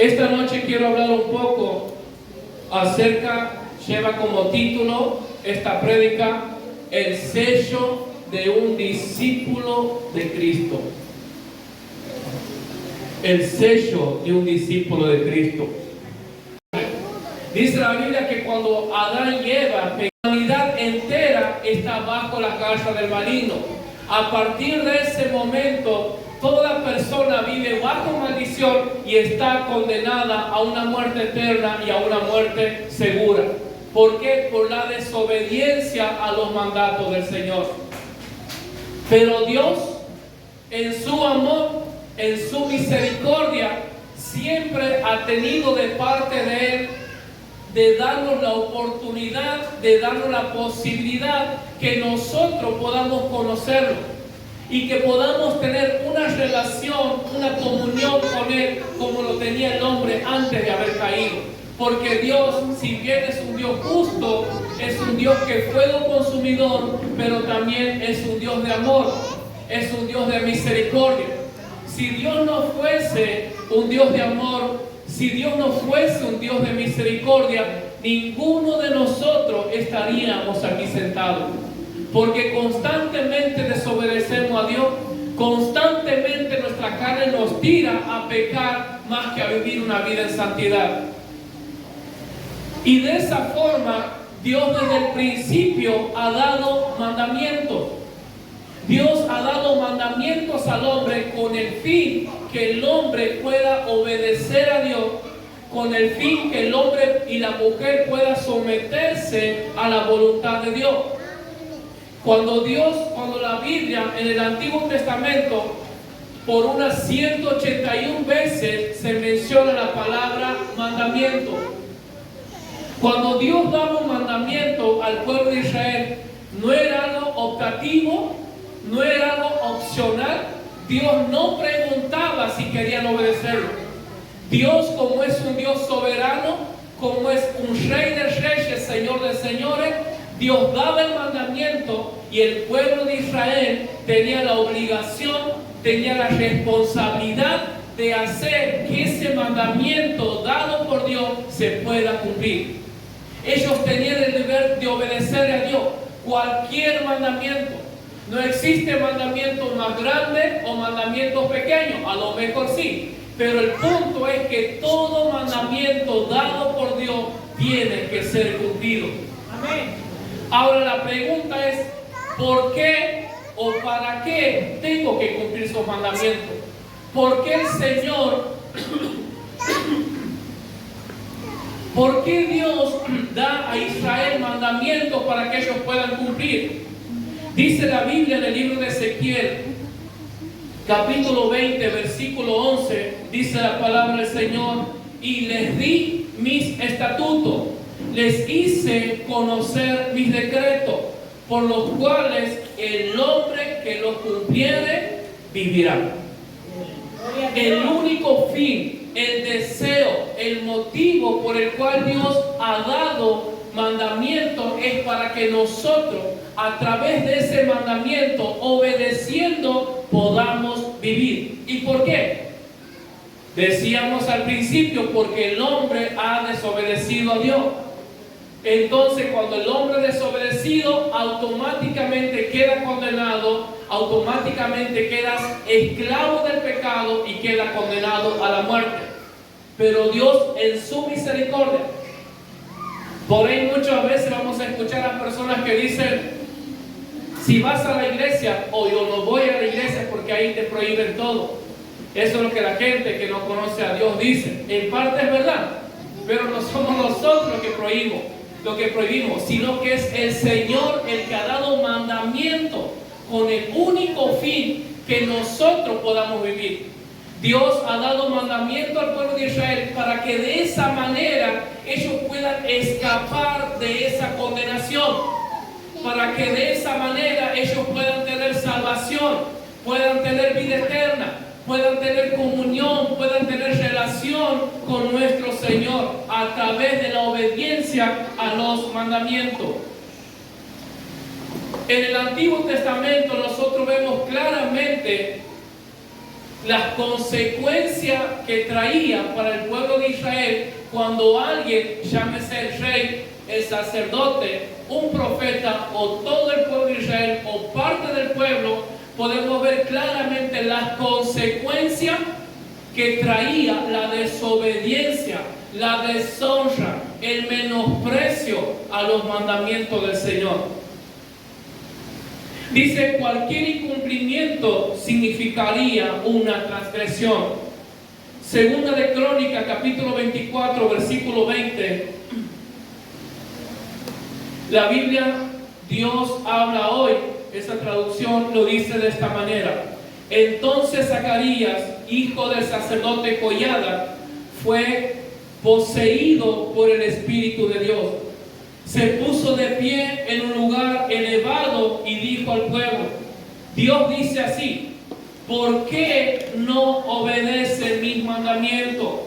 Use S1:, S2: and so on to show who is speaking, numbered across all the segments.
S1: Esta noche quiero hablar un poco acerca, lleva como título esta prédica, el sello de un discípulo de Cristo. El sello de un discípulo de Cristo. Dice la Biblia que cuando Adán y Eva, la humanidad entera está bajo la garra del maligno. A partir de ese momento, toda persona vive bajo maldición y está condenada a una muerte eterna y a una muerte segura. ¿Por qué? Por la desobediencia a los mandatos del Señor. Pero Dios, en su amor, en su misericordia, siempre ha tenido de parte de Él de darnos la oportunidad, de darnos la posibilidad que nosotros podamos conocerlo y que podamos tener una relación, una comunión con Él como lo tenía el hombre antes de haber caído. Porque Dios, si bien es un Dios justo, es un Dios que es fuego consumidor, pero también es un Dios de amor, es un Dios de misericordia. Si Dios no fuese un Dios de amor, si Dios no fuese un Dios de misericordia, ninguno de nosotros estaríamos aquí sentados. Porque constantemente desobedecemos a Dios, constantemente nuestra carne nos tira a pecar más que a vivir una vida en santidad. Y de esa forma, Dios desde el principio ha dado mandamientos. Dios ha dado mandamientos al hombre con el fin que el hombre pueda obedecer a Dios, con el fin que el hombre y la mujer puedan someterse a la voluntad de Dios. Cuando la Biblia en el Antiguo Testamento, por unas 181 veces se menciona la palabra mandamiento. Cuando Dios daba un mandamiento al pueblo de Israel, no era algo optativo, no era algo opcional. Dios no preguntaba si querían obedecerlo. Dios, como es un Dios soberano, como es un rey de reyes, señor de señores, Dios daba el mandamiento y el pueblo de Israel tenía la obligación, tenía la responsabilidad de hacer que ese mandamiento dado por Dios se pueda cumplir. Ellos tenían el deber de obedecer a Dios, cualquier mandamiento. No existe mandamiento más grande o mandamiento pequeño, a lo mejor sí, pero el punto es que todo mandamiento dado por Dios tiene que ser cumplido. Amén. Ahora la pregunta es, ¿por qué o para qué tengo que cumplir esos mandamientos? ¿Por qué el Señor, por qué Dios da a Israel mandamientos para que ellos puedan cumplir? Dice la Biblia en el libro de Ezequiel, capítulo 20, versículo 11, dice la palabra del Señor: y les di mis estatutos, les hice conocer mis decretos, por los cuales el hombre que los cumpliere vivirá. El único fin, el deseo, el motivo por el cual Dios ha dado mandamiento es para que nosotros, a través de ese mandamiento, obedeciendo, podamos vivir. ¿Y por qué? Decíamos al principio, porque el hombre ha desobedecido a Dios. Entonces, cuando el hombre desobedecido, automáticamente queda condenado, automáticamente quedas esclavo del pecado y queda condenado a la muerte. Pero Dios, en su misericordia, por ahí muchas veces vamos a escuchar a personas que dicen: si vas a la iglesia, o yo no voy a la iglesia porque ahí te prohíben todo. Eso es lo que la gente que no conoce a Dios dice. En parte es verdad, pero no somos nosotros lo que prohibimos, sino que es el Señor el que ha dado mandamiento con el único fin que nosotros podamos vivir. Dios ha dado mandamiento al pueblo de Israel para que de esa manera ellos puedan escapar de esa condenación, para que de esa manera ellos puedan tener salvación, puedan tener vida eterna, puedan tener comunión, puedan tener relación con nuestro Señor a través de la obediencia a los mandamientos. En el Antiguo Testamento nosotros vemos claramente las consecuencias que traía para el pueblo de Israel cuando alguien, llámese el rey, el sacerdote, un profeta o todo el pueblo de Israel o parte del pueblo, podemos ver claramente las consecuencias que traía la desobediencia, la deshonra, el menosprecio a los mandamientos del Señor. Dice, cualquier incumplimiento significaría una transgresión. Segunda de Crónicas, capítulo 24, versículo 20. La Biblia, Dios habla hoy, esa traducción lo dice de esta manera. Entonces Zacarías, hijo del sacerdote Joiada, fue poseído por el Espíritu de Dios. Se puso de pie en un lugar elevado y dijo al pueblo, Dios dice así, ¿por qué no obedecen mis mandamientos?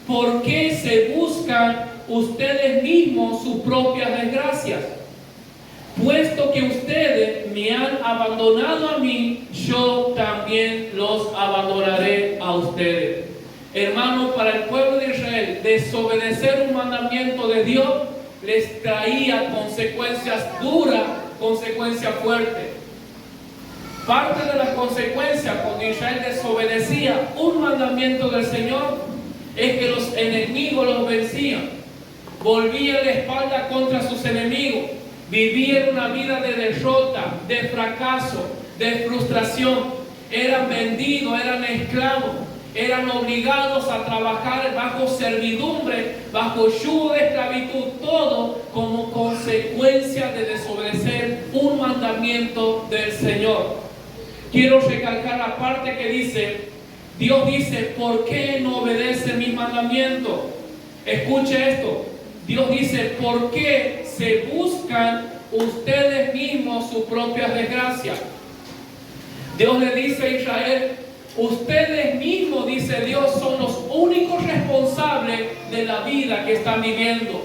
S1: ¿Por qué se buscan ustedes mismos sus propias desgracias? Puesto que ustedes me han abandonado a mí, yo también los abandonaré a ustedes. Hermanos, para el pueblo de Israel, desobedecer un mandamiento de Dios les traía consecuencias duras, consecuencias fuertes. Parte de las consecuencias cuando Israel desobedecía un mandamiento del Señor es que los enemigos los vencían, volvían la espalda contra sus enemigos, vivían una vida de derrota, de fracaso, de frustración, eran vendidos, eran esclavos, eran obligados a trabajar bajo servidumbre, bajo yugo de esclavitud, todo como consecuencia de desobedecer un mandamiento del Señor. Quiero recalcar la parte que dice, Dios dice, ¿por qué no obedecen mis mandamientos? Escuche esto, Dios dice, ¿por qué se buscan ustedes mismos sus propias desgracias? Dios le dice a Israel, ustedes mismos, dice Dios, son los únicos responsables de la vida que están viviendo.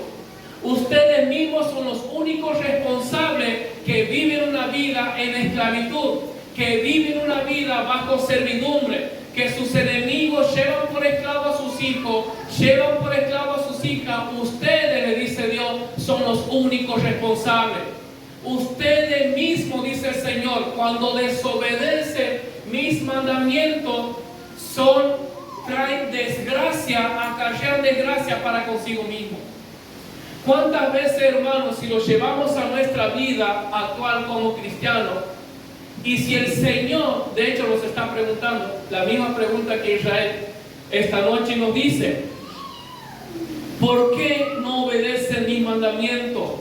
S1: Ustedes mismos son los únicos responsables que viven una vida en esclavitud, que viven una vida bajo servidumbre, que sus enemigos llevan por esclavo a sus hijos, llevan por esclavo a sus hijas. Ustedes, le dice Dios, son los únicos responsables. Ustedes mismos, dice el Señor, cuando desobedecen mis mandamientos, traen desgracia, acarrean desgracia para consigo mismo. ¿Cuántas veces, hermanos, si lo llevamos a nuestra vida actual como cristianos, y si el Señor, de hecho, nos está preguntando la misma pregunta que Israel esta noche nos dice, ¿por qué no obedecen mis mandamientos?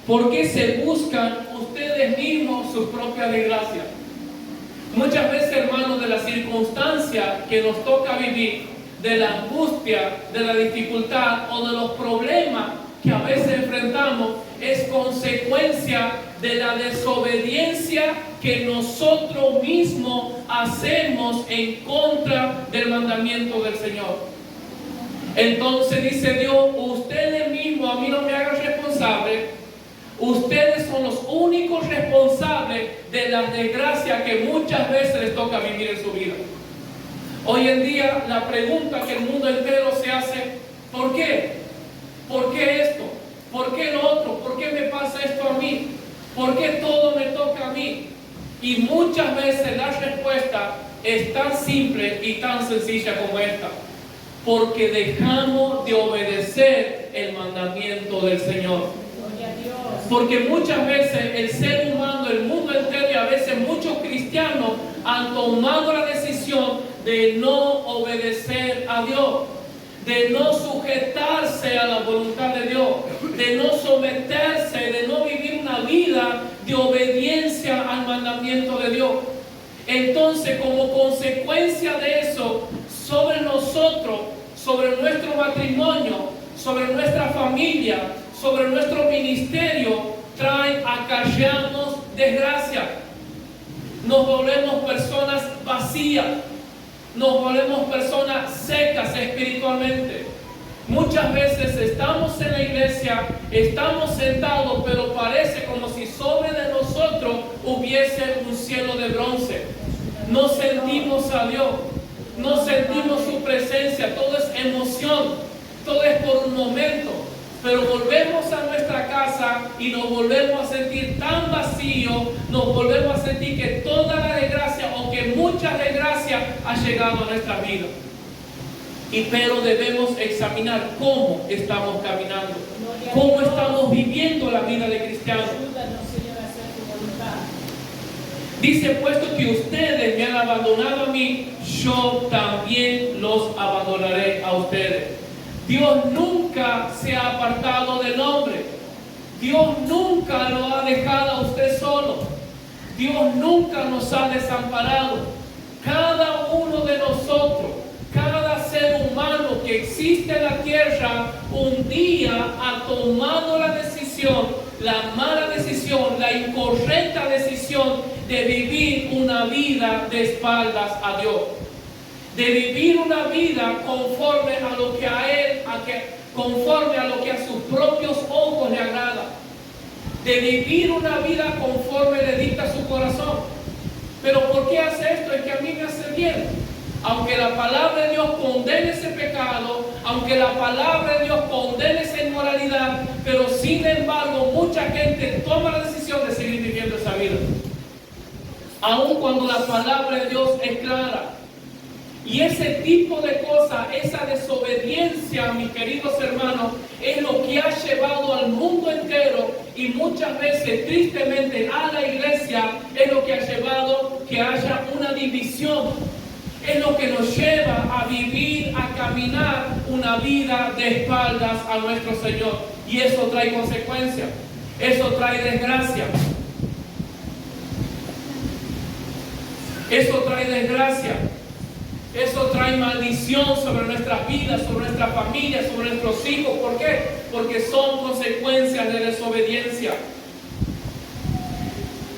S1: ¿Por qué se buscan ustedes mismos sus propias desgracias? Muchas veces, hermanos, de la circunstancia que nos toca vivir, de la angustia, de la dificultad o de los problemas que a veces enfrentamos, es consecuencia de la desobediencia que nosotros mismos hacemos en contra del mandamiento del Señor. Entonces dice Dios, ustedes mismos, a mí no me hagan responsable. Ustedes son los únicos responsables de las desgracias que muchas veces les toca vivir en su vida. Hoy en día la pregunta que el mundo entero se hace, ¿por qué? ¿Por qué esto? ¿Por qué lo otro? ¿Por qué me pasa esto a mí? ¿Por qué todo me toca a mí? Y muchas veces la respuesta es tan simple y tan sencilla como esta. Porque dejamos de obedecer el mandamiento del Señor. Porque muchas veces el ser humano, el mundo entero y a veces muchos cristianos han tomado la decisión de no obedecer a Dios, de no sujetarse a la voluntad de Dios, de no someterse, de no vivir una vida de obediencia al mandamiento de Dios. Entonces, como consecuencia de eso, sobre nosotros, sobre nuestro matrimonio, sobre nuestra familia, sobre nuestro ministerio, traen acarrearnos desgracia. Nos volvemos personas vacías, nos volvemos personas secas espiritualmente. Muchas veces estamos en la iglesia, estamos sentados, pero parece como si sobre de nosotros hubiese un cielo de bronce. No sentimos a Dios. no sentimos su presencia, todo es emoción, todo es por un momento. Pero volvemos a nuestra casa y nos volvemos a sentir tan vacíos, nos volvemos a sentir que toda la desgracia o que mucha desgracia ha llegado a nuestra vida. Pero debemos examinar cómo estamos caminando, cómo estamos viviendo la vida de cristiano. Dice, puesto que ustedes me han abandonado a mí, yo también los abandonaré a ustedes. Dios nunca se ha apartado del hombre. Dios nunca lo ha dejado a usted solo. Dios nunca nos ha desamparado. Cada uno de nosotros, cada ser humano que existe en la tierra, un día ha tomado la decisión, la mala decisión, la incorrecta decisión de vivir una vida de espaldas a Dios. De vivir una vida conforme a lo que a él, conforme a lo que a sus propios ojos le agrada. De vivir una vida conforme le dicta su corazón. Pero ¿por qué hace esto? Es que a mí me hace bien. Aunque la palabra de Dios condene ese pecado, aunque la palabra de Dios condene esa inmoralidad, pero sin embargo mucha gente toma la decisión de seguir viviendo esa vida. Aun cuando la palabra de Dios es clara. Y ese tipo de cosas, esa desobediencia, mis queridos hermanos, es lo que ha llevado al mundo entero y muchas veces, tristemente, a la iglesia, es lo que ha llevado que haya una división. Es lo que nos lleva a vivir, a caminar una vida de espaldas a nuestro Señor. Y eso trae consecuencias, eso trae desgracia. Eso trae desgracia. Eso trae maldición sobre nuestras vidas, sobre nuestra familia, sobre nuestros hijos. ¿Por qué? Porque son consecuencias de desobediencia.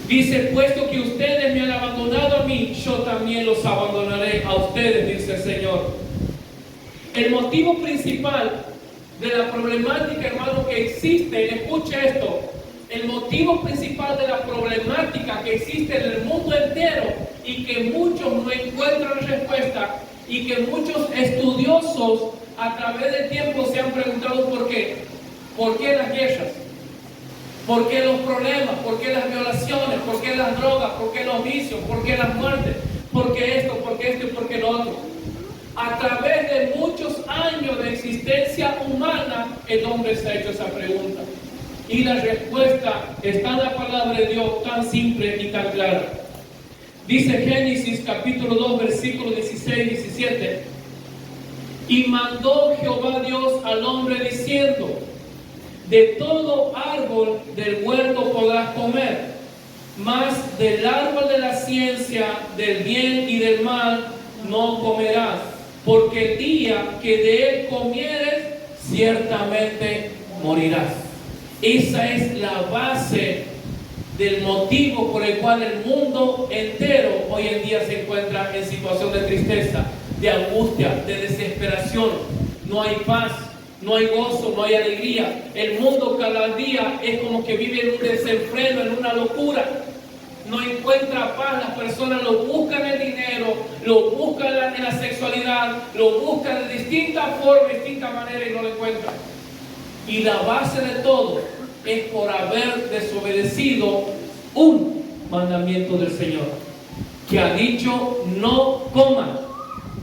S1: Dice, puesto que ustedes me han abandonado a mí, yo también los abandonaré a ustedes, dice el Señor. El motivo principal de la problemática, hermano, que existe, escuche esto, el motivo principal de la problemática que existe en el mundo entero y que muchos no encuentran respuesta y que muchos estudiosos a través del tiempo se han preguntado ¿por qué? ¿Por qué las guerras? ¿Por qué los problemas? ¿Por qué las violaciones? ¿Por qué las drogas? ¿Por qué los vicios? ¿Por qué las muertes? ¿Por qué esto? ¿Por qué esto? ¿Y por qué lo otro? A través de muchos años de existencia humana, el hombre se ha hecho esa pregunta. Y la respuesta está en la palabra de Dios tan simple y tan clara. Dice Génesis capítulo 2, versículos 16 y 17. Y mandó Jehová Dios al hombre diciendo, de todo árbol del huerto podrás comer, mas del árbol de la ciencia, del bien y del mal, no comerás, porque el día que de él comieres, ciertamente morirás. Esa es la base del motivo por el cual el mundo entero hoy en día se encuentra en situación de tristeza, de angustia, de desesperación. No hay paz, no hay gozo, no hay alegría. El mundo cada día es como que vive en un desenfreno, en una locura. No encuentra paz, las personas lo buscan en el dinero, lo buscan en la sexualidad, lo buscan de distintas formas, distintas maneras y no lo encuentran. Y la base de todo es por haber desobedecido un mandamiento del Señor, que ha dicho no coman,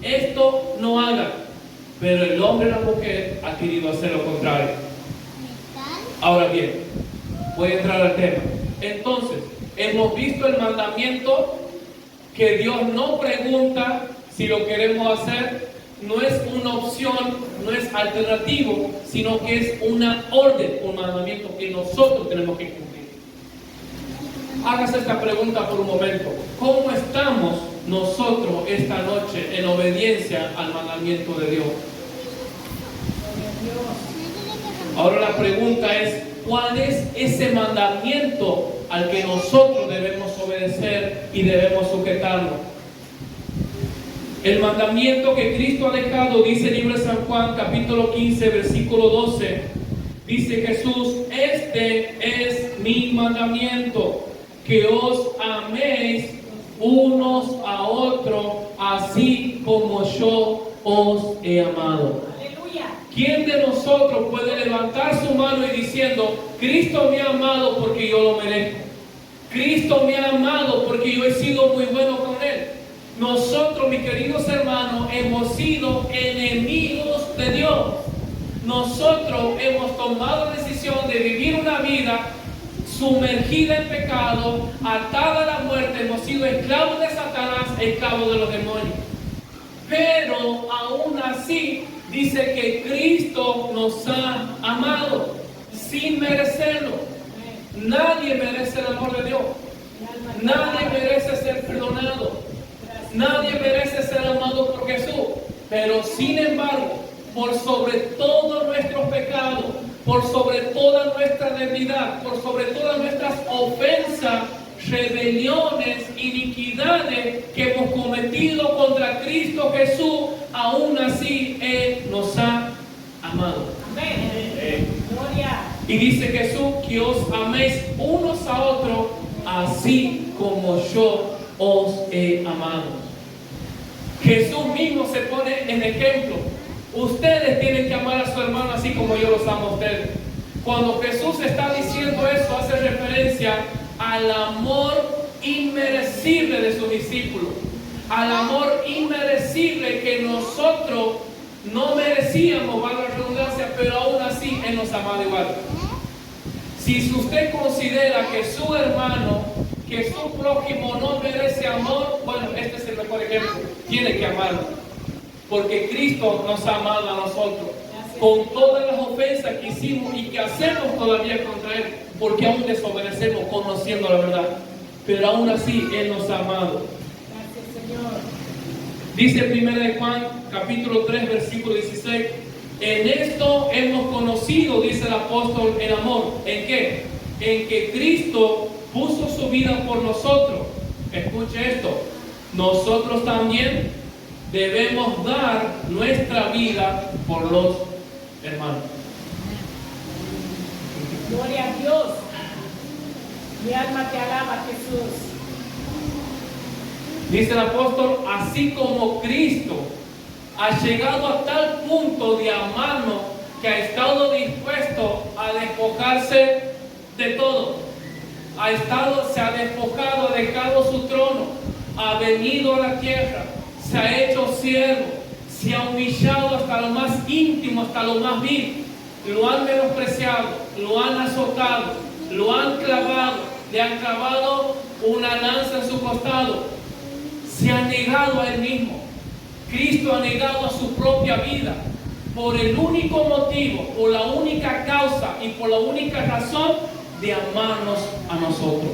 S1: esto no hagan, pero el hombre y la mujer ha querido hacer lo contrario. Ahora bien, voy a entrar al tema. Entonces, hemos visto el mandamiento que Dios no pregunta si lo queremos hacer. No es una opción, no es alternativo, sino que es una orden, un mandamiento que nosotros tenemos que cumplir. Hágase esta pregunta por un momento. ¿Cómo estamos nosotros esta noche en obediencia al mandamiento de Dios? Ahora la pregunta es, ¿cuál es ese mandamiento al que nosotros debemos obedecer y debemos sujetarnos? El mandamiento que Cristo ha dejado, dice el libro de San Juan, capítulo 15, versículo 12. Dice Jesús, este es mi mandamiento, que os améis unos a otros, así como yo os he amado. ¿Quién de nosotros puede levantar su mano y diciendo, Cristo me ha amado porque yo lo merezco? Cristo me ha amado porque yo he sido muy bueno con Él. Nosotros, mis queridos hermanos, hemos sido enemigos de Dios. Nosotros hemos tomado la decisión de vivir una vida sumergida en pecado, atada a la muerte. Hemos sido esclavos de Satanás, esclavos de los demonios. Pero aún así, dice que Cristo nos ha amado sin merecerlo. Nadie merece el amor de Dios. Nadie merece ser perdonado. Nadie merece ser amado por Jesús. Pero sin embargo, por sobre todos nuestros pecados, por sobre toda nuestra debilidad, por sobre todas nuestras ofensas, rebeliones, iniquidades que hemos cometido contra Cristo Jesús, aún así Él nos ha amado. Amén. Gloria. Y dice Jesús que os améis unos a otros, así como yo os he amado. Jesús mismo se pone en ejemplo. Ustedes tienen que amar a su hermano así como yo los amo a ustedes. Cuando Jesús está diciendo eso, hace referencia al amor inmerecible de sus discípulos, al amor inmerecible que nosotros no merecíamos, valga la redundancia, pero aún así Él nos amaba igual. Si usted considera que su hermano, que su prójimo no merece amor, bueno, este es el mejor ejemplo. Tiene que amarlo, porque Cristo nos ha amado a nosotros con todas las ofensas que hicimos y que hacemos todavía contra Él, porque aún desobedecemos conociendo la verdad, pero aún así Él nos ha amado. Gracias, Señor. Dice 1 de Juan capítulo 3 versículo 16, en esto hemos conocido, dice el apóstol, el amor. ¿En qué? En que Cristo puso su vida por nosotros. Escuche esto, nosotros también debemos dar nuestra vida por los hermanos.
S2: Gloria a Dios. Mi alma te alaba, Jesús.
S1: Dice el apóstol, así como Cristo ha llegado a tal punto de amarnos que ha estado dispuesto a despojarse de todo. Se ha despojado, ha dejado su trono, ha venido a la tierra, se ha hecho siervo, se ha humillado hasta lo más íntimo, hasta lo más vil. Lo han menospreciado, lo han azotado, lo han clavado, le han clavado una lanza en su costado. Se ha negado a Él mismo. Cristo ha negado a su propia vida por el único motivo, por la única causa y por la única razón de amarnos a nosotros.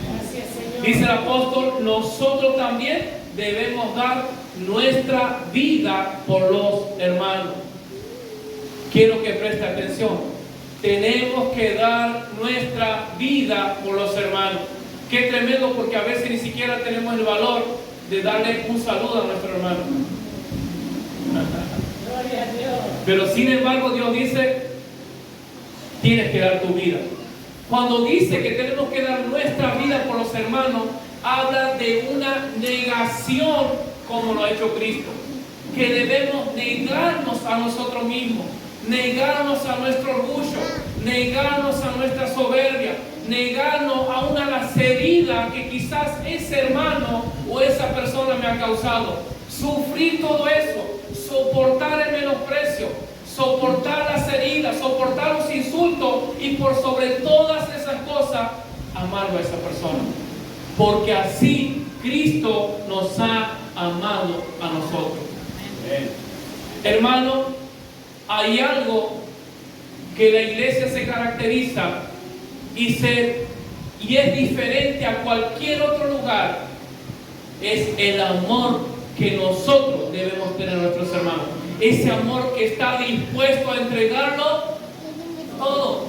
S2: Gracias, Señor.
S1: Dice el apóstol, nosotros también debemos dar nuestra vida por los hermanos. Quiero que preste atención. Tenemos que dar nuestra vida por los hermanos. Qué tremendo, porque a veces ni siquiera tenemos el valor de darle un saludo a nuestro hermano.
S2: Gloria a Dios.
S1: Pero sin embargo Dios dice, tienes que dar tu vida. Cuando dice que tenemos que dar nuestra vida por los hermanos, habla de una negación como lo ha hecho Cristo. Que debemos negarnos a nosotros mismos, negarnos a nuestro orgullo, negarnos a nuestra soberbia, negarnos a una de las heridas que quizás ese hermano o esa persona me ha causado. Sufrir todo eso, soportar el menosprecio, soportar las heridas, soportar los insultos y por sobre todas esas cosas, amarlo a esa persona. Porque así Cristo nos ha amado a nosotros. Hermano, hay algo que la iglesia se caracteriza y es diferente a cualquier otro lugar. Es el amor que nosotros debemos tener a nuestros hermanos. Ese amor que está dispuesto a entregarlo todo.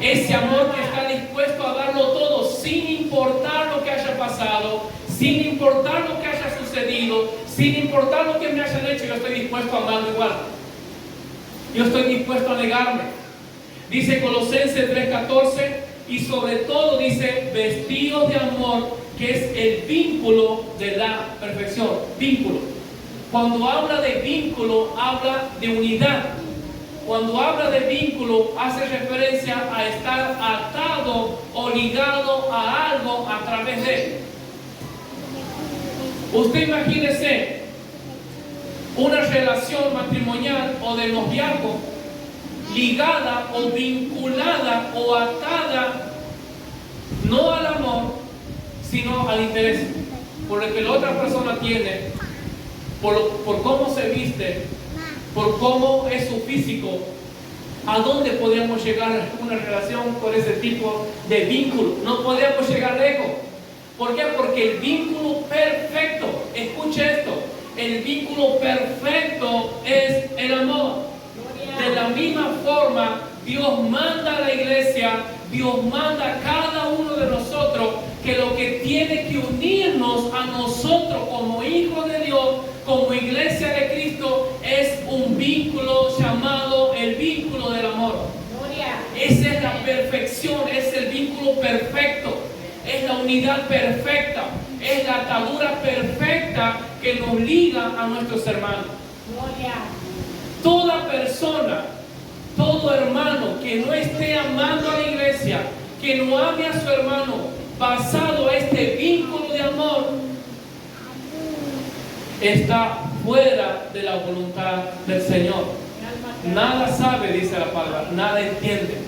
S1: Ese amor que está dispuesto a darlo todo sin importar lo que haya pasado, sin importar lo que haya sucedido, sin importar lo que me hayan hecho. Yo estoy dispuesto a amarlo igual. Yo estoy dispuesto a negarme. Dice Colosenses 3:14, y sobre todo dice, vestidos de amor que es el vínculo de la perfección. Vínculo. Cuando habla de vínculo, habla de unidad. Cuando habla de vínculo, hace referencia a estar atado o ligado a algo a través de él. Usted imagínese una relación matrimonial o de noviazgo ligada o vinculada o atada no al amor, sino al interés, por lo que la otra persona tiene, por cómo se viste, por cómo es su físico. ¿A dónde podríamos llegar a una relación con ese tipo de vínculo? No podríamos llegar lejos. ¿Por qué? Porque el vínculo perfecto, escuche esto, el vínculo perfecto es el amor. De la misma forma, Dios manda a la iglesia, Dios manda a cada uno de nosotros que lo que tiene que unirnos a nosotros como hijos de Dios, como iglesia de Cristo, es un vínculo llamado el vínculo del amor. Esa es la perfección, es el vínculo perfecto, es la unidad perfecta, es la atadura perfecta que nos liga a nuestros hermanos. Toda persona, todo hermano que no esté amando a la iglesia, que no ame a su hermano basado a este vínculo de amor, está fuera de la voluntad del Señor. Nada sabe, dice la palabra, nada entiende.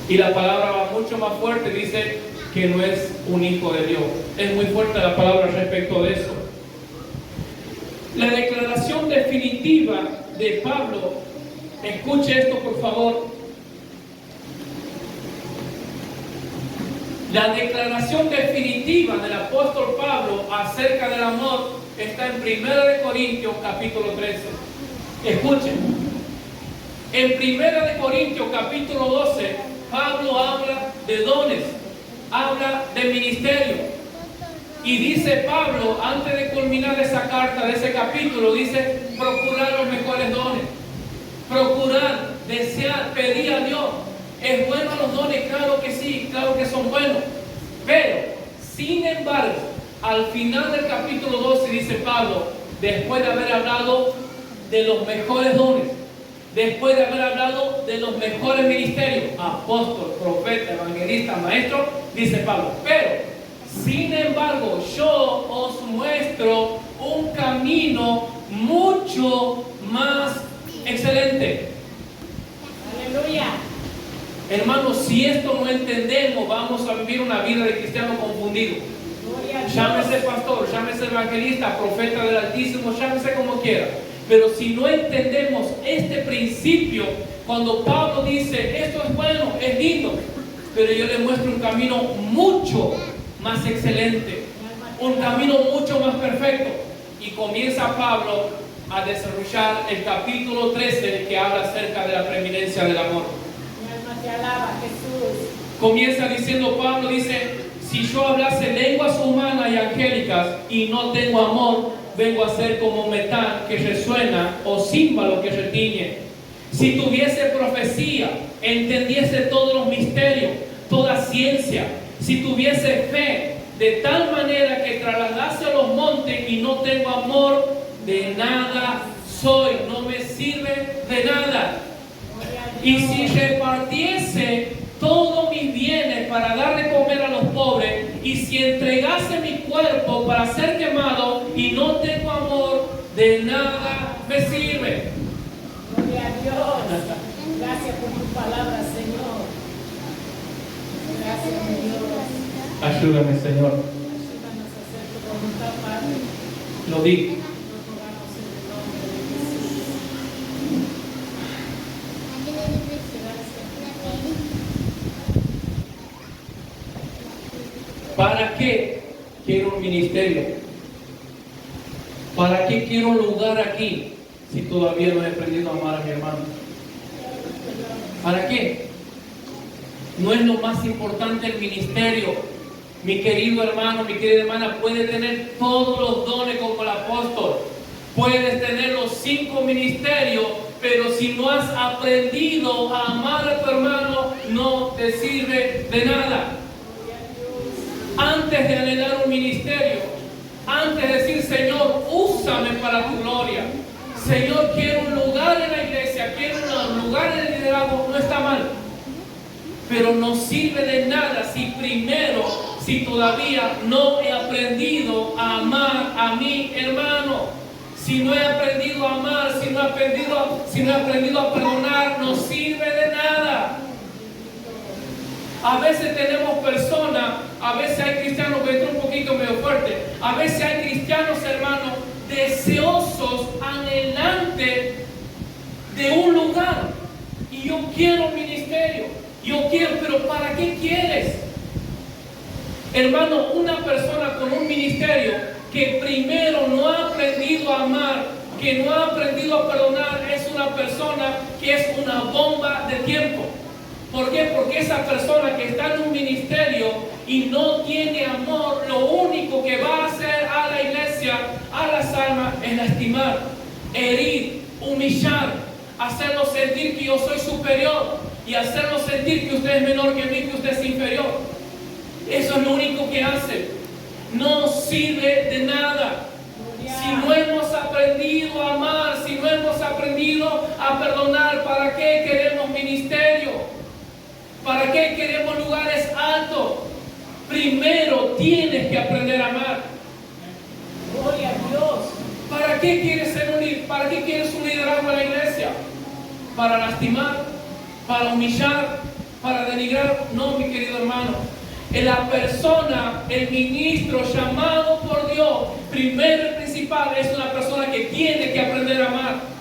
S1: Y la palabra va mucho más fuerte, dice que no es un hijo de Dios. Es muy fuerte la palabra respecto de eso. La declaración definitiva de Pablo, escuche esto por favor. La declaración definitiva del apóstol Pablo acerca del amor está en 1 Corintios capítulo 13. Escuchen. En 1 Corintios capítulo 12, Pablo habla de dones, habla de ministerio. Y dice Pablo, antes de culminar esa carta, de ese capítulo, dice, procurar los mejores dones. Procurar, desear, pedir a Dios. ¿Es bueno los dones? Claro que sí, claro que son buenos. Pero, sin embargo, al final del capítulo 12 dice Pablo, después de haber hablado de los mejores dones, después de haber hablado de los mejores ministerios, apóstol, profeta, evangelista, maestro, dice Pablo, pero, sin embargo, yo os muestro un camino mucho más excelente.
S2: Aleluya.
S1: Hermanos, si esto no entendemos, vamos a vivir una vida de cristiano confundido. Llámese pastor, llámese evangelista, profeta del Altísimo, llámese como quiera. Pero si no entendemos este principio, cuando Pablo dice, esto es bueno, es lindo, pero yo le muestro un camino mucho más excelente, un camino mucho más perfecto. Y comienza Pablo a desarrollar el capítulo 13 que habla acerca de la preeminencia del amor.
S2: Mi alma te alaba, Jesús.
S1: Comienza diciendo Pablo, dice, si yo hablase lenguas humanas y angélicas y no tengo amor, vengo a ser como metal que resuena o címbalo que retiñe. Si tuviese profecía, entendiese todos los misterios, toda ciencia, si tuviese fe, de tal manera que trasladase a los montes y no tengo amor, de nada soy, no me sirve de nada. Y si repartiese todos mis bienes para dar de comer a los pobres, y si entregase mi cuerpo para ser quemado y no tengo amor, de nada me sirve.
S2: Gloria a Dios. Gracias por tu palabra, Señor. Gracias, mi Dios.
S1: Ayúdame, Señor.
S2: Ayúdanos a hacer tu voluntad, Padre.
S1: Lo digo.
S2: Lo rogamos en el nombre de Jesús.
S1: ¿Para qué quiero un ministerio? ¿Para qué quiero un lugar aquí si todavía no he aprendido a amar a mi hermano? ¿Para qué? No es lo más importante el ministerio. Mi querido hermano, mi querida hermana, puede tener todos los dones como el apóstol. Puedes tener los 5 ministerios, pero si no has aprendido a amar a tu hermano, no te sirve de nada. Antes antes de anhelar un ministerio, antes de decir, Señor, úsame para tu gloria. Señor, quiero un lugar en la iglesia, quiero un lugar en el liderazgo, no está mal. Pero no sirve de nada si todavía no he aprendido a amar a mi hermano. Si no he aprendido a amar, si no he aprendido a perdonar, no sirve de nada. A veces tenemos personas, a veces hay cristianos, que entró un poquito medio fuerte, a veces hay cristianos, hermanos, deseosos, anhelantes de un lugar. Y yo quiero un ministerio, yo quiero, pero ¿para qué quieres? Hermano, una persona con un ministerio que primero no ha aprendido a amar, que no ha aprendido a perdonar, es una persona que es una bomba de tiempo. ¿Por qué? Porque esa persona que está en un ministerio y no tiene amor, lo único que va a hacer a la iglesia, a las almas, es lastimar, herir, humillar, hacerlo sentir que yo soy superior y hacerlo sentir que usted es menor que mí, que usted es inferior. Eso es lo único que hace. No sirve de nada. Si no hemos aprendido a amar, si no hemos aprendido a perdonar, ¿para qué queremos ministerio? ¿Para qué queremos lugares altos? Primero tienes que aprender a amar.
S2: Gloria a Dios.
S1: ¿Para qué quieres ser ¿Para qué quieres un liderazgo en la iglesia? ¿Para lastimar? ¿Para humillar? ¿Para denigrar? No, mi querido hermano. La persona, el ministro llamado por Dios, primero y principal, es una persona que tiene que aprender a amar.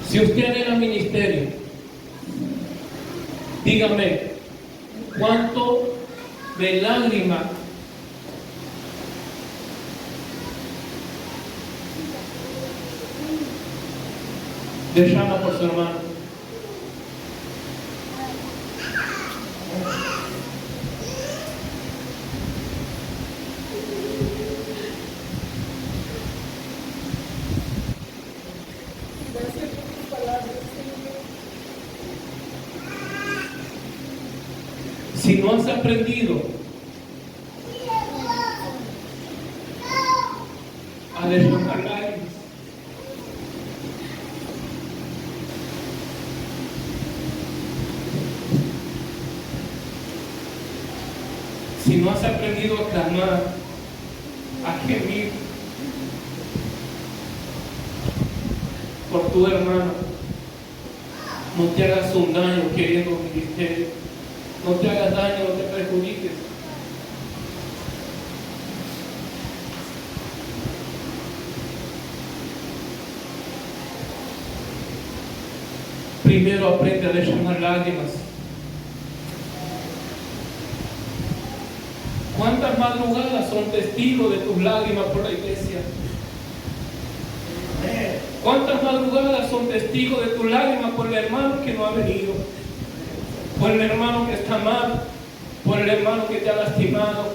S1: Si usted anhela ministerio, dígame, ¿cuánto de lágrimas derrama por su hermano? Si no has aprendido a derramar lágrimas, si no has aprendido a clamar, a gemir por tu hermano, no te hagas un daño queriendo un ministerio. No te hagas daño, no te perjudiques. Primero aprende a derramar lágrimas. ¿Cuántas madrugadas son testigos de tus lágrimas por la iglesia? ¿Cuántas madrugadas son testigos de tus lágrimas por el hermano que no ha venido? Por el hermano que está mal, por el hermano que te ha lastimado,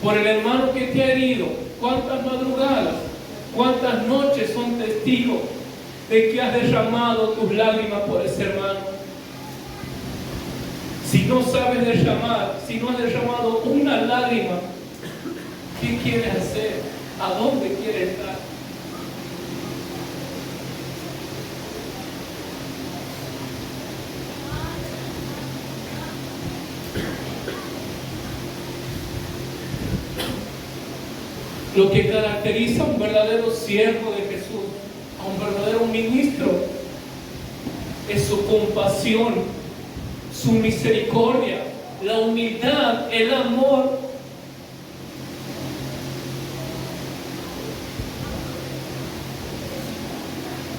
S1: por el hermano que te ha herido. ¿Cuántas madrugadas, cuántas noches son testigos de que has derramado tus lágrimas por ese hermano? Si no sabes derramar, si no has derramado una lágrima, ¿qué quieres hacer? ¿A dónde quieres estar? Lo que caracteriza a un verdadero siervo de Jesús, a un verdadero ministro, es su compasión, su misericordia, la humildad, el amor.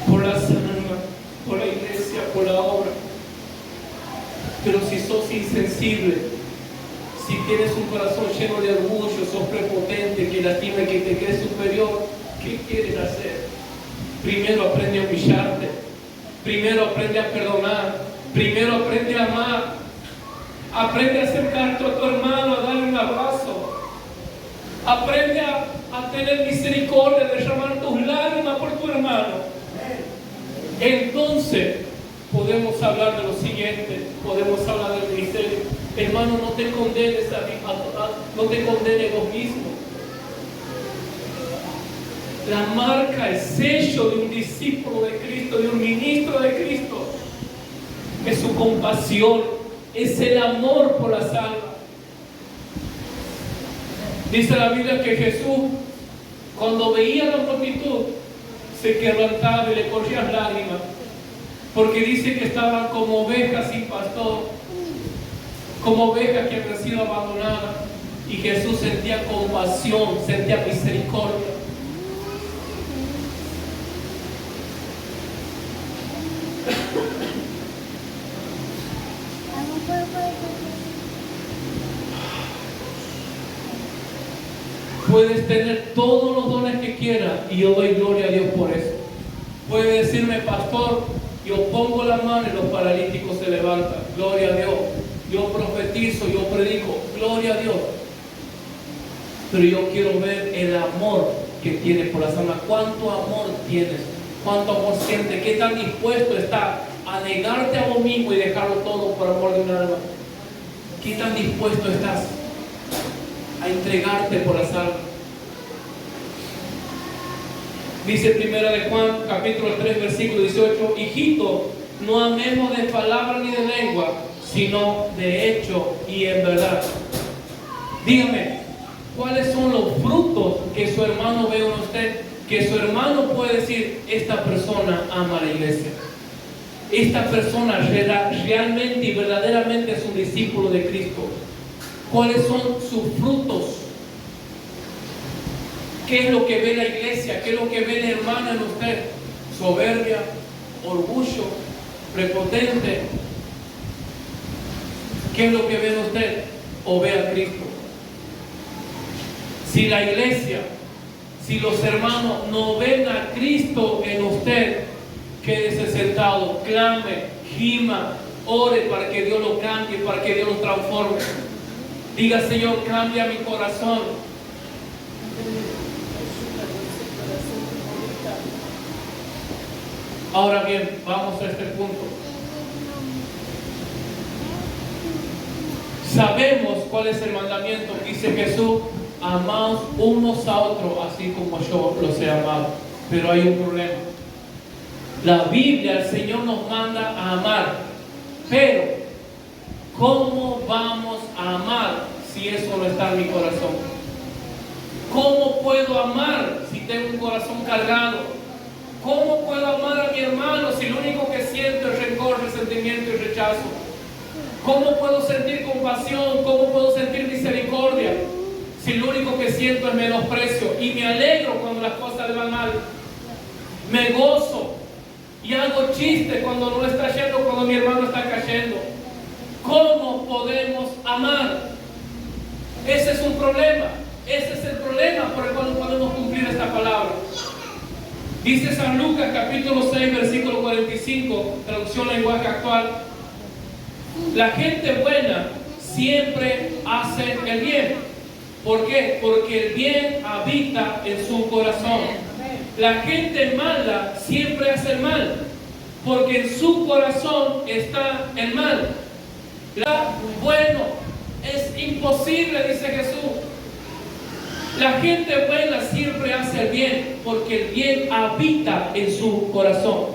S1: Por las almas, por la iglesia, por la obra. Pero si sos insensible, si tienes un corazón lleno de orgullo, sos prepotente, que lastima, que te crees superior, ¿qué quieres hacer? Primero aprende a humillarte, primero aprende a perdonar, primero aprende a amar. Aprende a acercarte a tu hermano, a darle un abrazo. Aprende a tener misericordia, de derramar tus lágrimas por tu hermano. Entonces podemos hablar de lo siguiente, podemos hablar del ministerio. Hermano, no te condenes no te condenes vos mismo. La marca, el sello de un discípulo de Cristo, de un ministro de Cristo, es su compasión, es el amor por las almas. Dice la Biblia que Jesús, cuando veía la multitud, se quebrantaba y le corrían lágrimas, porque dice que estaban como ovejas sin pastor, como ovejas que habían sido abandonadas, y Jesús sentía compasión, sentía misericordia. Puedes tener todos los dones que quieras y yo doy gloria a Dios por eso. Puedes decirme, pastor, yo pongo la mano y los paralíticos se levantan, gloria a Dios. Yo profetizo, yo predico, gloria a Dios. Pero yo quiero ver el amor que tienes por las almas. ¿Cuánto amor tienes? ¿Cuánto amor sientes? ¿Qué tan dispuesto estás a negarte a vos mismo y dejarlo todo por amor de un alma? ¿Qué tan dispuesto estás a entregarte por las almas? Dice 1 de Juan, capítulo 3, versículo 18: hijito, no amemos de palabra ni de lengua, sino de hecho y en verdad. Dígame, ¿cuáles son los frutos que su hermano ve en usted? Que su hermano puede decir, esta persona ama a la iglesia. Esta persona realmente y verdaderamente es un discípulo de Cristo. ¿Cuáles son sus frutos? ¿Qué es lo que ve la iglesia? ¿Qué es lo que ve el hermano en usted? Soberbia, orgullo, prepotente. ¿Qué es lo que ve en usted? ¿O ve a Cristo? Si la iglesia, si los hermanos no ven a Cristo en usted, quédese sentado, clame, gima, ore para que Dios lo cambie, para que Dios lo transforme. Diga, Señor, cambia mi corazón. Ahora bien, vamos a este punto. Sabemos cuál es el mandamiento. Dice Jesús, amaos unos a otros, así como yo los he amado. Pero hay un problema. La Biblia, el Señor nos manda a amar. Pero, ¿cómo vamos a amar si eso no está en mi corazón? ¿Cómo puedo amar si tengo un corazón cargado? ¿Cómo puedo amar a mi hermano si lo único que siento es rencor, resentimiento y rechazo? ¿Cómo puedo sentir compasión? ¿Cómo puedo sentir misericordia si lo único que siento es menosprecio? Y me alegro cuando las cosas le van mal. Me gozo y hago chiste cuando no está yendo, cuando mi hermano está cayendo. ¿Cómo podemos amar? Ese es un problema. Ese es el problema por el cual no podemos cumplir esta palabra. Dice San Lucas capítulo 6 versículo 45, traducción lenguaje actual: la gente buena siempre hace el bien. ¿Por qué? Porque el bien habita en su corazón. La gente mala siempre hace el mal, porque en su corazón está el mal. Bueno, es imposible, dice Jesús. La gente buena siempre hace el bien, porque el bien habita en su corazón.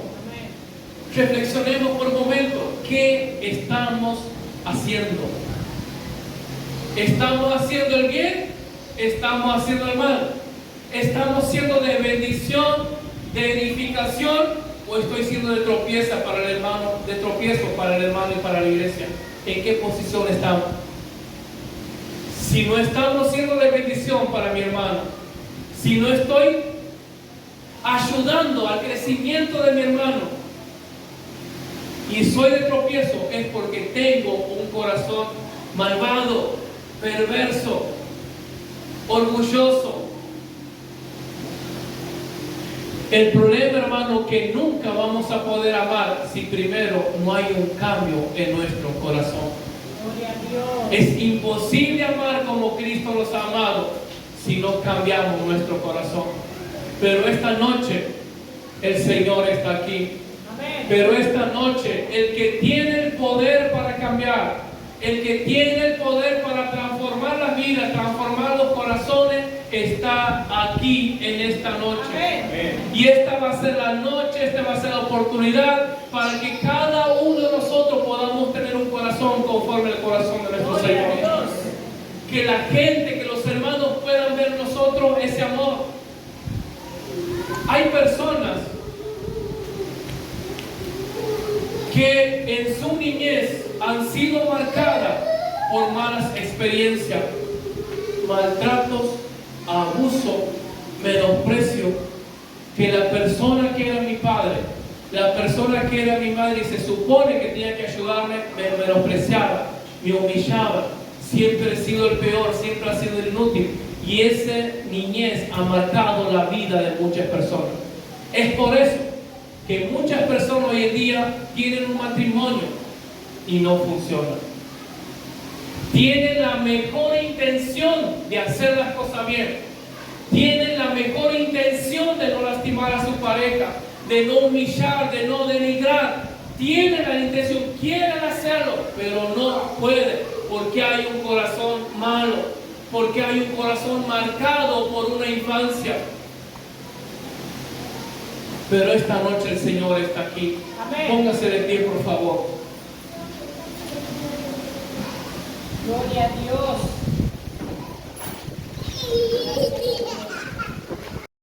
S1: Reflexionemos por un momento. ¿Qué estamos haciendo? ¿Estamos haciendo el bien? ¿Estamos haciendo el mal? ¿Estamos siendo de bendición, de edificación, o estoy siendo de tropiezo para el hermano, de tropiezo para el hermano y para la iglesia? ¿En qué posición estamos? Si no estamos siendo de bendición para mi hermano, si no estoy ayudando al crecimiento de mi hermano y soy de tropiezo, es porque tengo un corazón malvado, perverso, orgulloso. El problema, hermano, que nunca vamos a poder amar si primero no hay un cambio en nuestro corazón.
S2: Dios.
S1: Es imposible amar como Cristo nos ha amado si no cambiamos nuestro corazón. Pero esta noche el Señor está aquí.
S2: Amén.
S1: Pero esta noche el que tiene el poder para cambiar, el que tiene el poder para transformar las vidas, transformar los corazones, está aquí en esta noche.
S2: Amén.
S1: Y esta va a ser la noche, esta va a ser la oportunidad para que cada uno de nosotros podamos tener un corazón conforme al corazón de nuestro
S2: Gloria a
S1: Señor.
S2: Dios.
S1: Que la gente, que los hermanos puedan ver en nosotros ese amor. Hay personas que en su niñez han sido marcadas por malas experiencias, maltratos, abuso, menosprecio, que la persona que era mi padre, la persona que era mi madre y se supone que tenía que ayudarme, me menospreciaba, me humillaba, siempre he sido el peor, siempre ha sido el inútil, y esa niñez ha marcado la vida de muchas personas. Es por eso que muchas personas hoy en día tienen un matrimonio y no funciona. Tienen la mejor intención de hacer las cosas bien. Tienen la mejor intención de no lastimar a su pareja, de no humillar, de no denigrar. Tienen la intención, quieren hacerlo, pero no pueden, porque hay un corazón malo, porque hay un corazón marcado por una infancia. Pero esta noche el Señor está aquí.
S2: Amén.
S1: Póngase de pie, por favor.
S2: Gloria a Dios.